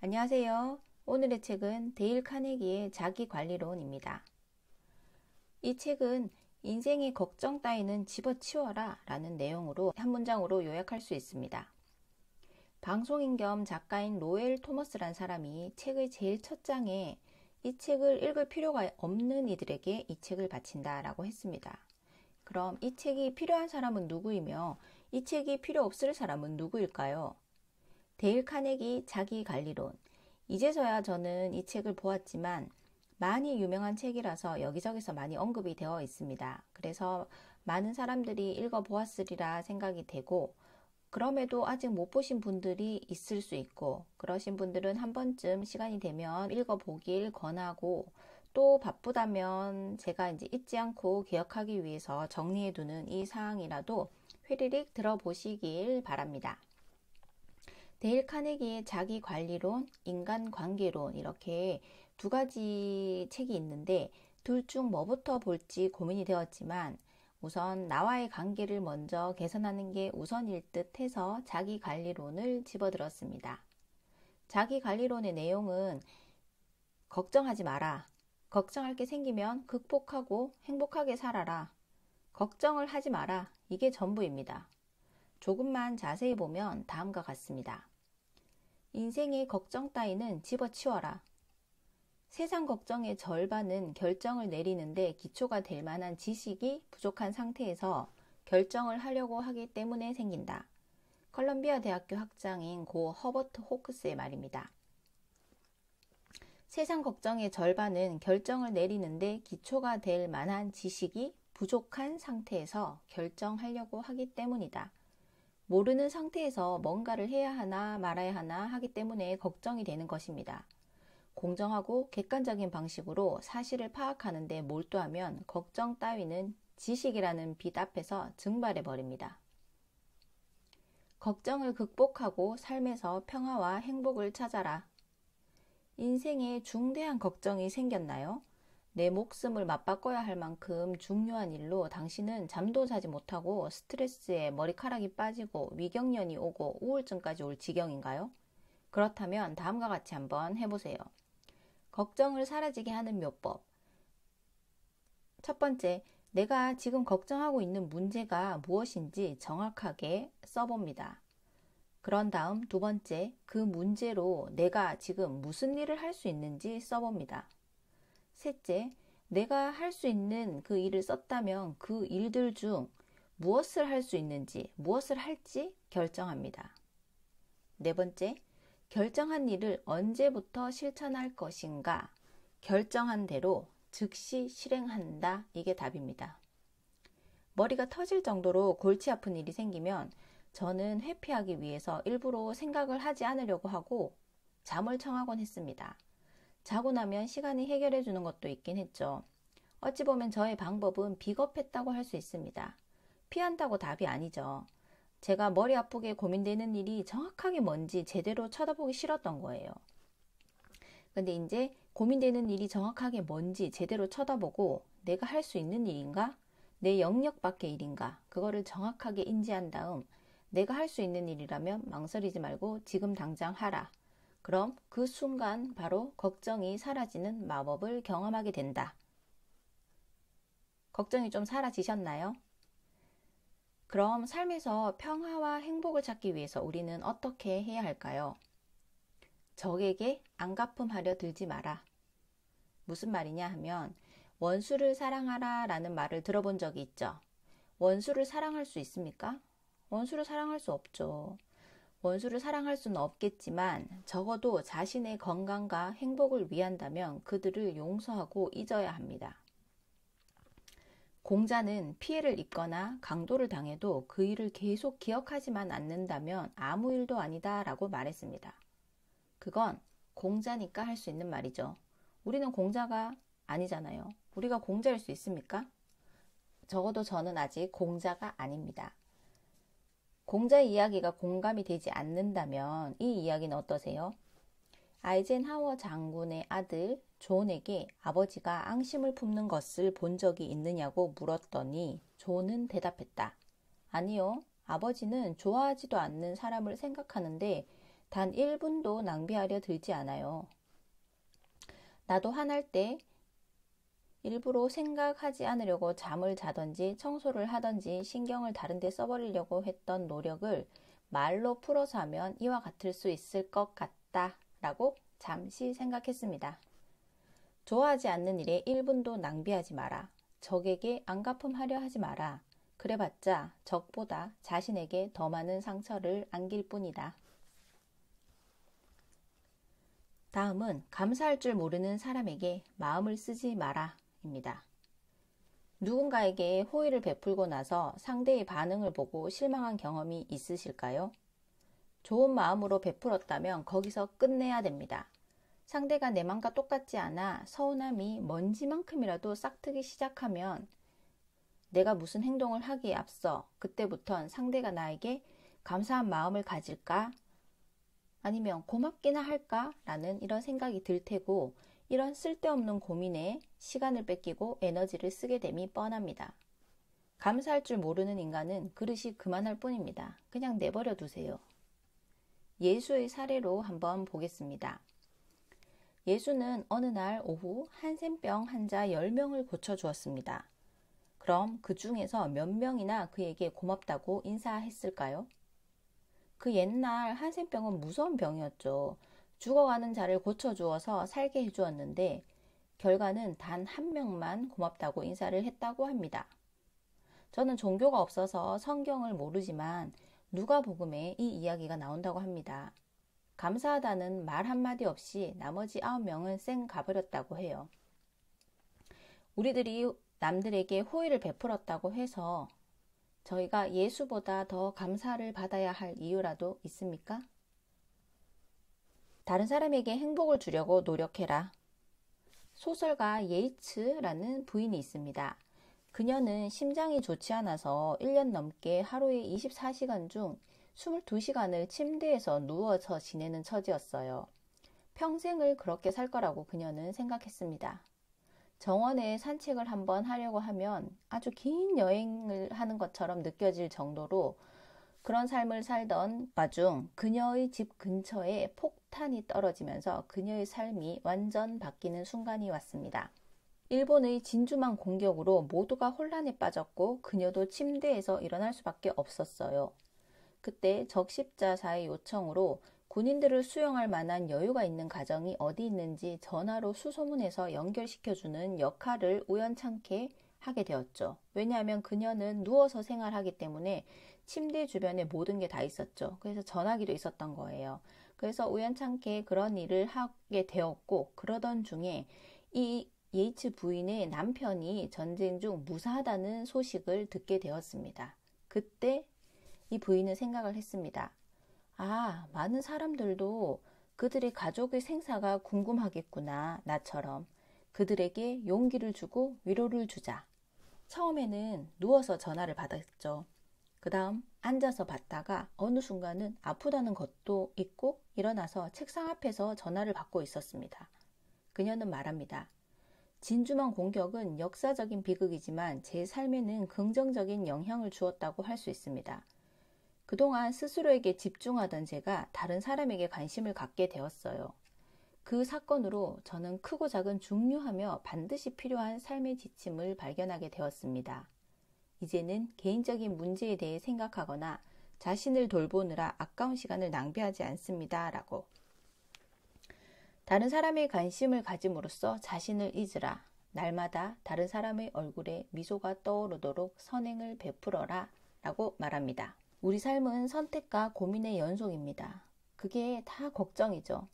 안녕하세요. 오늘의 책은 데일 카네기의 자기관리론입니다. 이 책은 인생의 걱정 따위는 집어치워라 라는 내용으로 한 문장으로 요약할 수 있습니다. 방송인 겸 작가인 로엘 토머스란 사람이 책의 제일 첫 장에 이 책을 읽을 필요가 없는 이들에게 이 책을 바친다 라고 했습니다. 그럼 이 책이 필요한 사람은 누구이며 이 책이 필요 없을 사람은 누구일까요? 데일 카네기 자기관리론. 이제서야 저는 이 책을 보았지만 많이 유명한 책이라서 여기저기서 많이 언급이 되어 있습니다. 그래서 많은 사람들이 읽어보았으리라 생각이 되고, 그럼에도 아직 못 보신 분들이 있을 수 있고, 그러신 분들은 한 번쯤 시간이 되면 읽어보길 권하고, 또 바쁘다면 제가 이제 잊지 않고 기억하기 위해서 정리해두는 이 사항이라도 회리릭 들어보시길 바랍니다. 데일 카네기의 자기관리론, 인간관계론 이렇게 두 가지 책이 있는데 둘 중 뭐부터 볼지 고민이 되었지만 우선 나와의 관계를 먼저 개선하는 게 우선일 듯 해서 자기관리론을 집어들었습니다. 자기관리론의 내용은 걱정하지 마라. 걱정할 게 생기면 극복하고 행복하게 살아라. 걱정을 하지 마라. 이게 전부입니다. 조금만 자세히 보면 다음과 같습니다. 인생의 걱정 따위는 집어치워라. 세상 걱정의 절반은 결정을 내리는데 기초가 될 만한 지식이 부족한 상태에서 결정을 하려고 하기 때문에 생긴다. 컬럼비아 대학교 학장인 고 허버트 호크스의 말입니다. 세상 걱정의 절반은 결정을 내리는데 기초가 될 만한 지식이 부족한 상태에서 결정하려고 하기 때문이다. 모르는 상태에서 뭔가를 해야 하나 말아야 하나 하기 때문에 걱정이 되는 것입니다. 공정하고 객관적인 방식으로 사실을 파악하는 데 몰두하면 걱정 따위는 지식이라는 빛 앞에서 증발해 버립니다. 걱정을 극복하고 삶에서 평화와 행복을 찾아라. 인생에 중대한 걱정이 생겼나요? 내 목숨을 맞바꿔야 할 만큼 중요한 일로 당신은 잠도 자지 못하고 스트레스에 머리카락이 빠지고 위경련이 오고 우울증까지 올 지경인가요? 그렇다면 다음과 같이 한번 해보세요. 걱정을 사라지게 하는 묘법. 첫 번째, 내가 지금 걱정하고 있는 문제가 무엇인지 정확하게 써봅니다. 그런 다음 두 번째, 그 문제로 내가 지금 무슨 일을 할 수 있는지 써봅니다. 셋째, 내가 할 수 있는 그 일을 썼다면 그 일들 중 무엇을 할 수 있는지, 무엇을 할지 결정합니다. 네 번째, 결정한 일을 언제부터 실천할 것인가, 결정한 대로 즉시 실행한다. 이게 답입니다. 머리가 터질 정도로 골치 아픈 일이 생기면 저는 회피하기 위해서 일부러 생각을 하지 않으려고 하고 잠을 청하곤 했습니다. 자고 나면 시간이 해결해 주는 것도 있긴 했죠. 어찌 보면 저의 방법은 비겁했다고 할 수 있습니다. 피한다고 답이 아니죠. 제가 머리 아프게 고민되는 일이 정확하게 뭔지 제대로 쳐다보기 싫었던 거예요. 근데 이제 고민되는 일이 정확하게 뭔지 제대로 쳐다보고 내가 할 수 있는 일인가? 내 영역 밖의 일인가? 그거를 정확하게 인지한 다음 내가 할 수 있는 일이라면 망설이지 말고 지금 당장 하라. 그럼 그 순간 바로 걱정이 사라지는 마법을 경험하게 된다. 걱정이 좀 사라지셨나요? 그럼 삶에서 평화와 행복을 찾기 위해서 우리는 어떻게 해야 할까요? 적에게 안갚음하려 들지 마라. 무슨 말이냐 하면 원수를 사랑하라 라는 말을 들어본 적이 있죠. 원수를 사랑할 수 있습니까? 원수를 사랑할 수 없죠. 원수를 사랑할 수는 없겠지만 적어도 자신의 건강과 행복을 위한다면 그들을 용서하고 잊어야 합니다. 공자는 피해를 입거나 강도를 당해도 그 일을 계속 기억하지만 않는다면 아무 일도 아니다 라고 말했습니다. 그건 공자니까 할 수 있는 말이죠. 우리는 공자가 아니잖아요. 우리가 공자일 수 있습니까? 적어도 저는 아직 공자가 아닙니다. 공자의 이야기가 공감이 되지 않는다면 이 이야기는 어떠세요? 아이젠하워 장군의 아들 존에게 아버지가 앙심을 품는 것을 본 적이 있느냐고 물었더니 존은 대답했다. 아니요. 아버지는 좋아하지도 않는 사람을 생각하는데 단 1분도 낭비하려 들지 않아요. 나도 화날 때 일부러 생각하지 않으려고 잠을 자던지 청소를 하던지 신경을 다른 데 써버리려고 했던 노력을 말로 풀어서 하면 이와 같을 수 있을 것 같다 라고 잠시 생각했습니다. 좋아하지 않는 일에 1분도 낭비하지 마라. 적에게 안갚음하려 하지 마라. 그래봤자 적보다 자신에게 더 많은 상처를 안길 뿐이다. 다음은 감사할 줄 모르는 사람에게 마음을 쓰지 마라 입니다. 누군가에게 호의를 베풀고 나서 상대의 반응을 보고 실망한 경험이 있으실까요? 좋은 마음으로 베풀었다면 거기서 끝내야 됩니다. 상대가 내 맘과 똑같지 않아 서운함이 먼지만큼이라도 싹트기 시작하면 내가 무슨 행동을 하기에 앞서 그때부턴 상대가 나에게 감사한 마음을 가질까? 아니면 고맙기나 할까? 라는 이런 생각이 들 테고 이런 쓸데없는 고민에 시간을 뺏기고 에너지를 쓰게 됨이 뻔합니다. 감사할 줄 모르는 인간은 그릇이 그만할 뿐입니다. 그냥 내버려 두세요. 예수의 사례로 한번 보겠습니다. 예수는 어느 날 오후 한센병 환자 10명을 고쳐주었습니다. 그럼 그 중에서 몇 명이나 그에게 고맙다고 인사했을까요? 그 옛날 한센병은 무서운 병이었죠. 죽어가는 자를 고쳐주어서 살게 해주었는데 결과는 단 한 명만 고맙다고 인사를 했다고 합니다. 저는 종교가 없어서 성경을 모르지만 누가복음에 이 이야기가 나온다고 합니다. 감사하다는 말 한마디 없이 나머지 9명은 쌩 가버렸다고 해요. 우리들이 남들에게 호의를 베풀었다고 해서 저희가 예수보다 더 감사를 받아야 할 이유라도 있습니까? 다른 사람에게 행복을 주려고 노력해라. 소설가 예이츠라는 부인이 있습니다. 그녀는 심장이 좋지 않아서 1년 넘게 하루에 24시간 중 22시간을 침대에서 누워서 지내는 처지였어요. 평생을 그렇게 살 거라고 그녀는 생각했습니다. 정원에 산책을 한번 하려고 하면 아주 긴 여행을 하는 것처럼 느껴질 정도로 그런 삶을 살던 와중 그녀의 집 근처에 폭탄이 떨어지면서 그녀의 삶이 완전 바뀌는 순간이 왔습니다. 일본의 진주만 공격으로 모두가 혼란에 빠졌고 그녀도 침대에서 일어날 수밖에 없었어요. 그때 적십자사의 요청으로 군인들을 수용할 만한 여유가 있는 가정이 어디 있는지 전화로 수소문해서 연결시켜주는 역할을 우연찮게 하게 되었죠. 왜냐하면 그녀는 누워서 생활하기 때문에 침대 주변에 모든 게 다 있었죠. 그래서 전화기도 있었던 거예요. 그래서 우연찮게 그런 일을 하게 되었고 그러던 중에 이 예이츠 부인의 남편이 전쟁 중 무사하다는 소식을 듣게 되었습니다. 그때 이 부인은 생각을 했습니다. 아, 많은 사람들도 그들의 가족의 생사가 궁금하겠구나. 나처럼 그들에게 용기를 주고 위로를 주자. 처음에는 누워서 전화를 받았죠. 그 다음 앉아서 받다가 어느 순간은 아프다는 것도 있고 일어나서 책상 앞에서 전화를 받고 있었습니다. 그녀는 말합니다. 진주만 공격은 역사적인 비극이지만 제 삶에는 긍정적인 영향을 주었다고 할 수 있습니다. 그동안 스스로에게 집중하던 제가 다른 사람에게 관심을 갖게 되었어요. 그 사건으로 저는 크고 작은 중요하며 반드시 필요한 삶의 지침을 발견하게 되었습니다. 이제는 개인적인 문제에 대해 생각하거나 자신을 돌보느라 아까운 시간을 낭비하지 않습니다. 라고. 다른 사람의 관심을 가짐으로써 자신을 잊으라. 날마다 다른 사람의 얼굴에 미소가 떠오르도록 선행을 베풀어라. 라고 말합니다. 우리 삶은 선택과 고민의 연속입니다. 그게 다 걱정이죠.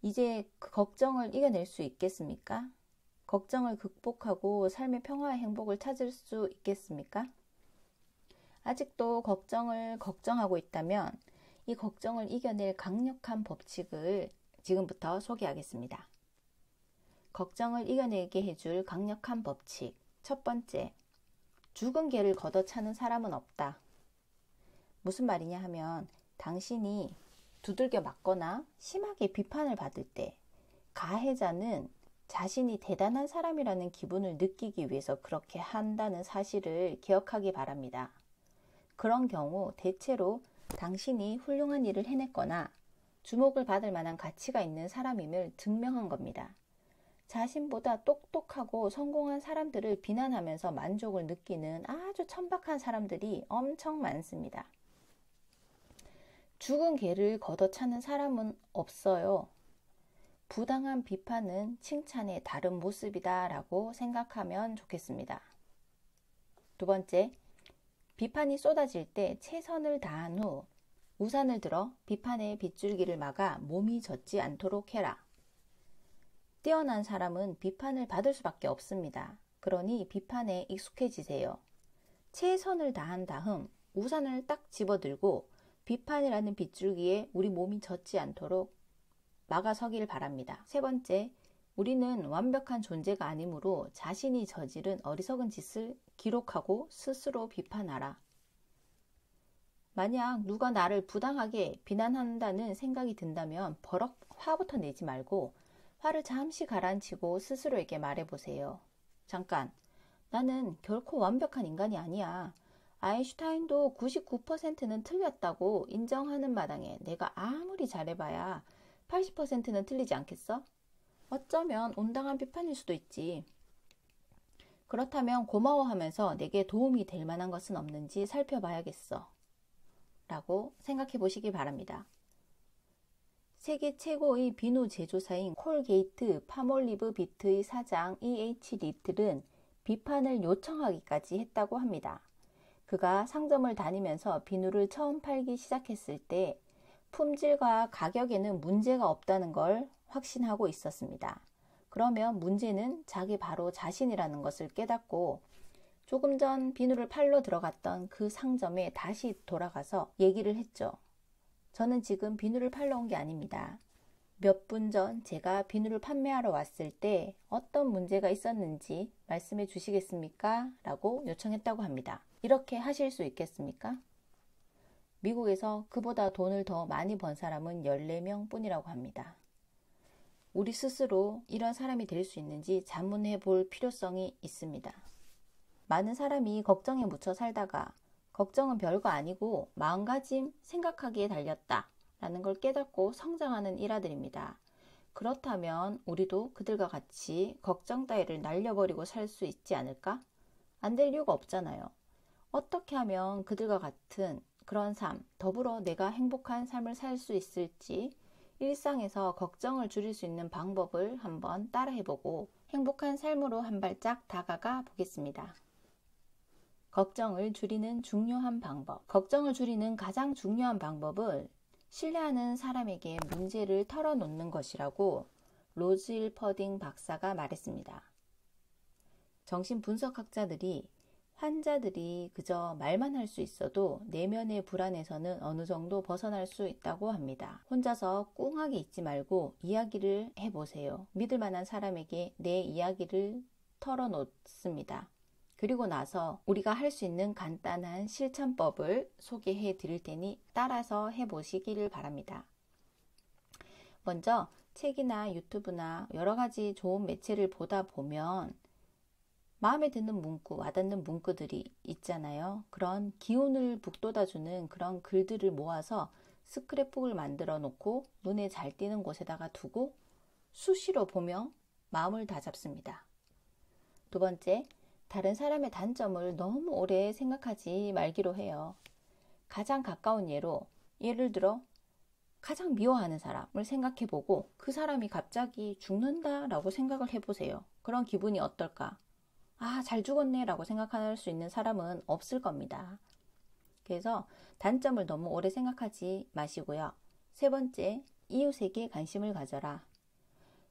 이제 그 걱정을 이겨낼 수 있겠습니까? 걱정을 극복하고 삶의 평화와 행복을 찾을 수 있겠습니까? 아직도 걱정을 걱정하고 있다면 이 걱정을 이겨낼 강력한 법칙을 지금부터 소개하겠습니다. 걱정을 이겨내게 해줄 강력한 법칙. 첫 번째, 죽은 개를 걷어차는 사람은 없다. 무슨 말이냐 하면 당신이 두들겨 맞거나 심하게 비판을 받을 때 가해자는 자신이 대단한 사람이라는 기분을 느끼기 위해서 그렇게 한다는 사실을 기억하기 바랍니다. 그런 경우 대체로 당신이 훌륭한 일을 해냈거나 주목을 받을 만한 가치가 있는 사람임을 증명한 겁니다. 자신보다 똑똑하고 성공한 사람들을 비난하면서 만족을 느끼는 아주 천박한 사람들이 엄청 많습니다. 죽은 개를 걷어차는 사람은 없어요. 부당한 비판은 칭찬의 다른 모습이다 라고 생각하면 좋겠습니다. 두 번째, 비판이 쏟아질 때 최선을 다한 후 우산을 들어 비판의 빗줄기를 막아 몸이 젖지 않도록 해라. 뛰어난 사람은 비판을 받을 수밖에 없습니다. 그러니 비판에 익숙해지세요. 최선을 다한 다음 우산을 딱 집어들고 비판이라는 빗줄기에 우리 몸이 젖지 않도록 막아서길 바랍니다. 세 번째, 우리는 완벽한 존재가 아니므로 자신이 저지른 어리석은 짓을 기록하고 스스로 비판하라. 만약 누가 나를 부당하게 비난한다는 생각이 든다면 버럭 화부터 내지 말고 화를 잠시 가라앉히고 스스로에게 말해보세요. 잠깐, 나는 결코 완벽한 인간이 아니야. 아인슈타인도 99%는 틀렸다고 인정하는 마당에 내가 아무리 잘해봐야 80%는 틀리지 않겠어? 어쩌면 온당한 비판일 수도 있지. 그렇다면 고마워하면서 내게 도움이 될 만한 것은 없는지 살펴봐야겠어. 라고 생각해 보시기 바랍니다. 세계 최고의 비누 제조사인 콜게이트 파몰리브 비트의 사장 E.H. 리틀은 비판을 요청하기까지 했다고 합니다. 그가 상점을 다니면서 비누를 처음 팔기 시작했을 때 품질과 가격에는 문제가 없다는 걸 확신하고 있었습니다. 그러면 문제는 자기 바로 자신이라는 것을 깨닫고 조금 전 비누를 팔러 들어갔던 그 상점에 다시 돌아가서 얘기를 했죠. 저는 지금 비누를 팔러 온 게 아닙니다. 몇 분 전 제가 비누를 판매하러 왔을 때 어떤 문제가 있었는지 말씀해 주시겠습니까? 라고 요청했다고 합니다. 이렇게 하실 수 있겠습니까? 미국에서 그보다 돈을 더 많이 번 사람은 14명 뿐이라고 합니다. 우리 스스로 이런 사람이 될 수 있는지 자문해 볼 필요성이 있습니다. 많은 사람이 걱정에 묻혀 살다가 걱정은 별거 아니고 마음가짐, 생각하기에 달렸다 라는 걸 깨닫고 성장하는 일화들입니다. 그렇다면 우리도 그들과 같이 걱정 따위를 날려버리고 살 수 있지 않을까? 안 될 이유가 없잖아요. 어떻게 하면 그들과 같은 그런 삶, 더불어 내가 행복한 삶을 살 수 있을지 일상에서 걱정을 줄일 수 있는 방법을 한번 따라해보고 행복한 삶으로 한 발짝 다가가 보겠습니다. 걱정을 줄이는 중요한 방법. 걱정을 줄이는 가장 중요한 방법은 신뢰하는 사람에게 문제를 털어놓는 것이라고 로즈힐 퍼딩 박사가 말했습니다. 정신분석학자들이 환자들이 그저 말만 할 수 있어도 내면의 불안에서는 어느 정도 벗어날 수 있다고 합니다. 혼자서 꿍하게 있지 말고 이야기를 해보세요. 믿을 만한 사람에게 내 이야기를 털어놓습니다. 그리고 나서 우리가 할 수 있는 간단한 실천법을 소개해 드릴 테니 따라서 해보시기를 바랍니다. 먼저 책이나 유튜브나 여러 가지 좋은 매체를 보다 보면 마음에 드는 문구, 와닿는 문구들이 있잖아요. 그런 기운을 북돋아주는 그런 글들을 모아서 스크랩북을 만들어 놓고 눈에 잘 띄는 곳에다가 두고 수시로 보며 마음을 다잡습니다. 두 번째, 다른 사람의 단점을 너무 오래 생각하지 말기로 해요. 가장 가까운 예를 들어 가장 미워하는 사람을 생각해보고 그 사람이 갑자기 죽는다라고 생각을 해보세요. 그런 기분이 어떨까? 잘 죽었네 라고 생각할 수 있는 사람은 없을 겁니다. 그래서 단점을 너무 오래 생각하지 마시고요. 세 번째, 이웃에게 관심을 가져라.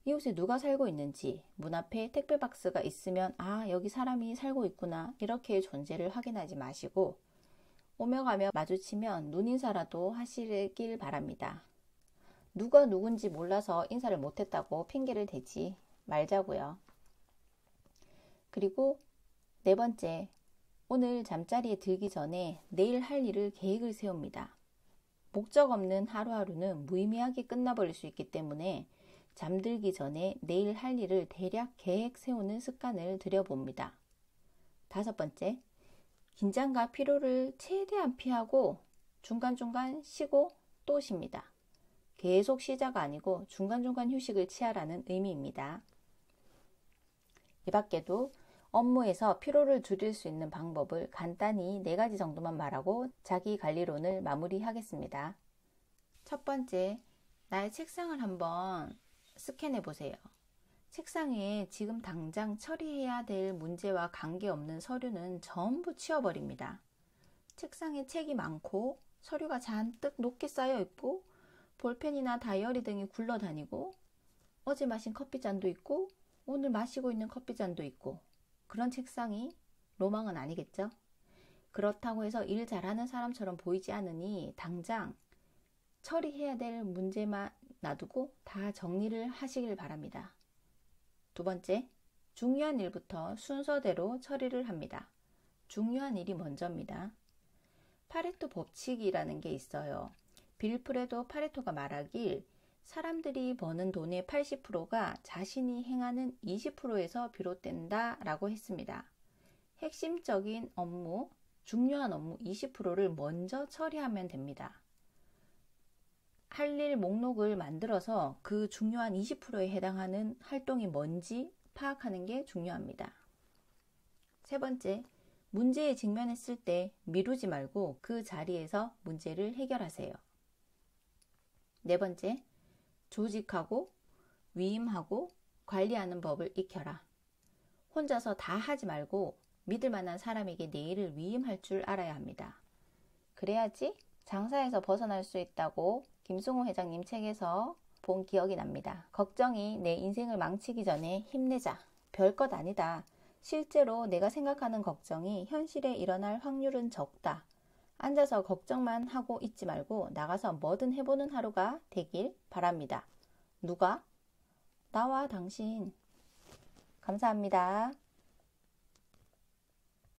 이웃에 누가 살고 있는지, 문 앞에 택배 박스가 있으면 여기 사람이 살고 있구나 이렇게 존재를 확인하지 마시고 오며 가며 마주치면 눈인사라도 하시길 바랍니다. 누가 누군지 몰라서 인사를 못했다고 핑계를 대지 말자고요. 그리고 네 번째, 오늘 잠자리에 들기 전에 내일 할 일을 계획을 세웁니다. 목적 없는 하루하루는 무의미하게 끝나버릴 수 있기 때문에 잠들기 전에 내일 할 일을 대략 계획 세우는 습관을 들여봅니다. 다섯 번째, 긴장과 피로를 최대한 피하고 중간중간 쉬고 또 쉽니다. 계속 쉬자가 아니고 중간중간 휴식을 취하라는 의미입니다. 이 밖에도 업무에서 피로를 줄일 수 있는 방법을 간단히 4가지 정도만 말하고 자기관리론을 마무리하겠습니다. 첫 번째, 나의 책상을 한번 스캔해 보세요. 책상 위에 지금 당장 처리해야 될 문제와 관계없는 서류는 전부 치워버립니다. 책상에 책이 많고 서류가 잔뜩 높게 쌓여 있고 볼펜이나 다이어리 등이 굴러다니고 어제 마신 커피잔도 있고 오늘 마시고 있는 커피잔도 있고 그런 책상이 로망은 아니겠죠? 그렇다고 해서 일 잘하는 사람처럼 보이지 않으니 당장 처리해야 될 문제만 놔두고 다 정리를 하시길 바랍니다. 두 번째, 중요한 일부터 순서대로 처리를 합니다. 중요한 일이 먼저입니다. 파레토 법칙이라는 게 있어요. 빌프레도 파레토가 말하길 사람들이 버는 돈의 80%가 자신이 행하는 20%에서 비롯된다 라고 했습니다. 핵심적인 업무, 중요한 업무 20%를 먼저 처리하면 됩니다. 할 일 목록을 만들어서 그 중요한 20%에 해당하는 활동이 뭔지 파악하는 게 중요합니다. 세 번째, 문제에 직면했을 때 미루지 말고 그 자리에서 문제를 해결하세요. 네 번째, 조직하고 위임하고 관리하는 법을 익혀라. 혼자서 다 하지 말고 믿을 만한 사람에게 내 일을 위임할 줄 알아야 합니다. 그래야지 장사에서 벗어날 수 있다고 김승호 회장님 책에서 본 기억이 납니다. 걱정이 내 인생을 망치기 전에 힘내자. 별것 아니다. 실제로 내가 생각하는 걱정이 현실에 일어날 확률은 적다. 앉아서 걱정만 하고 있지 말고 나가서 뭐든 해보는 하루가 되길 바랍니다. 누가? 나와 당신. 감사합니다.